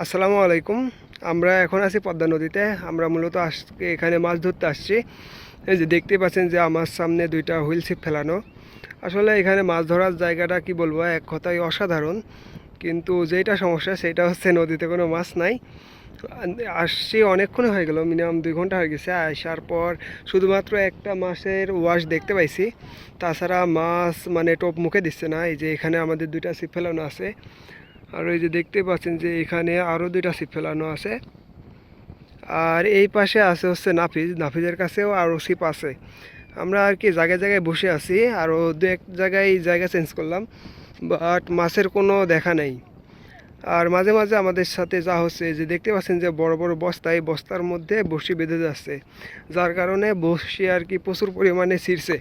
আসসালামু আলাইকুম। আমরা এখন আছি পদ্মা নদীতে। আমরা মূলত আজকে এখানে মাছ ধরতে আসছি। এই যে দেখতে পাচ্ছেন যে আমার সামনে দুইটা হুইল ছিপ ফেলানো। আসলে এখানে মাছ ধরার জায়গাটা কি বলবো, এক কথায় অসাধারণ। কিন্তু যেটা সমস্যা সেটা হচ্ছে নদীতে কোনো মাছ নাই। আসছি অনেকক্ষণ হয়ে গেল, মিনিমাম 2 ঘন্টা হয়ে গেছে। আসার পর শুধুমাত্র একটা মাছের ওয়াশ দেখতে পাইছি, তাছাড়া মাছ মানে টোপ মুখে দিচ্ছে না। এই যে এখানে আমাদের দুইটা ছিপ ফেলানো আছে, আর ওই যে দেখতে পাচ্ছেন যে এখানে আরও দুইটা ছিপ ফেলানো আছে। আর এই পাশে আছে হচ্ছে নাফিজের কাছেও আরও ছিপ আছে। আমরা আর কি জায়গায় জায়গায় বসে আছি, আরও দু এক জায়গায় জায়গা চেঞ্জ করলাম, বাট মাছের কোনো দেখা নেই। আর মাঝে মাঝে আমাদের সাথে যা হচ্ছে যে দেখতে পাচ্ছেন যে বড় বড় বস্তা, এই বস্তার মধ্যে বড়শি বেঁধে যাচ্ছে, যার কারণে বড়শি আর কি প্রচুর পরিমাণে ছিঁড়ছে।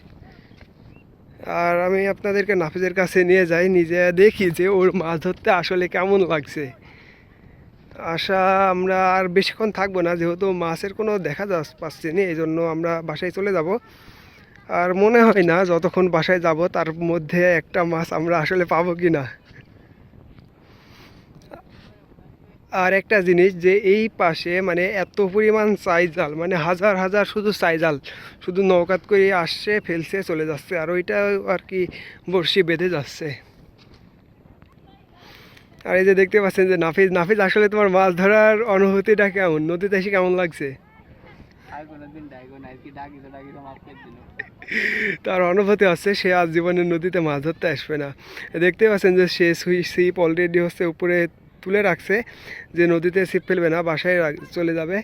আর আমি আপনাদেরকে নাফিজের কাছে নিয়ে যাই, নিজে দেখি যে ওর মাছ ধরতে আসলে কেমন লাগছে। আমরা আর বেশিক্ষণ থাকবো না, যেহেতু মাছের কোনো দেখা পাচ্ছি না, এই জন্য আমরা বাসায় চলে যাব। আর মনে হয় না যতক্ষণ বাসায় যাব তার মধ্যে একটা মাছ আমরা আসলে পাবো কি না। আর একটা জিনিস যে এই পাশে মানে এত পরিমাণ জাল, মানে হাজার হাজার শুধু জাল, শুধু নৌকাত করে আসছে, ফেলছে, চলে যাচ্ছে, আর ওইটা আর কি বড়শি বেঁধে যাচ্ছে। আর এই যে দেখতে পাচ্ছেন যে নাফিজ নাফিজ আসলে তোমার মাছ ধরার অনুভূতিটা কেমন, নদীতে এসে কেমন লাগছে? তার অনুভূতি হচ্ছে সে আজ জীবনে নদীতে মাছ ধরতে আসবে না। দেখতে পাচ্ছেন যে সে ছিপ অলরেডি হচ্ছে উপরে তুলে রাখছে, যে নদীতে ছিপ ফেলবে না, বাসায় চলে যাবে।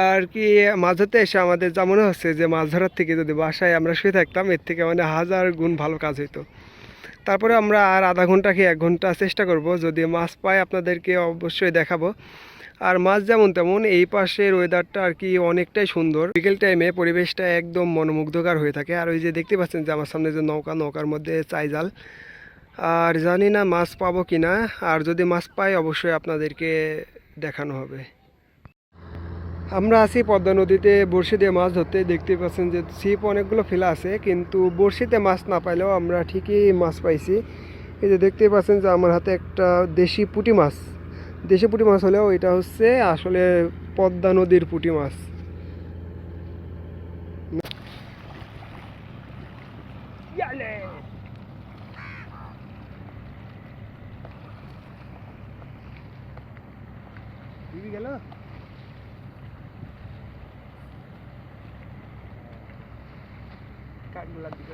আর কি মাছ ধরতে এসে আমাদের যা মনে হচ্ছে যে মাছ ধরার থেকে যদি বাসায় আমরা শুয়ে থাকতাম, এর থেকে মানে হাজার গুণ ভালো কাজ হইতো। তারপরে আমরা আর আধা ঘন্টা কি 1 ঘন্টা চেষ্টা করব, যদি মাছ পাই আপনাদেরকে অবশ্যই দেখাবো। আর মাছ যেমন তেমন এই পাশের ওয়েদারটা আর কি অনেকটাই সুন্দর। বিকেল টাইমে পরিবেশটা একদম মনোমুগ্ধকর হয়ে থাকে। আর ওই যে দেখতে পাচ্ছেন যে আমার সামনে যে নৌকার মধ্যে জাল। আর জানি না মাছ পাবো কি না, আর যদি মাছ পাই অবশ্যই আপনাদেরকে দেখানো হবে। আমরা আছি পদ্মা নদীতে বড়শি দিয়ে মাছ ধরতে। দেখতে পাচ্ছেন যে ছিপ অনেকগুলো ফেলা আছে, কিন্তু বড়শিতে মাছ না পাইলেও আমরা ঠিকই মাছ পাইছি। এই যে দেখতে পাচ্ছেন যে আমার হাতে একটা দেশি পুঁটি মাছ হলেও এটা হচ্ছে আসলে পদ্মা নদীর পুঁটি মাছ। গেল কাঠগুলার দিকে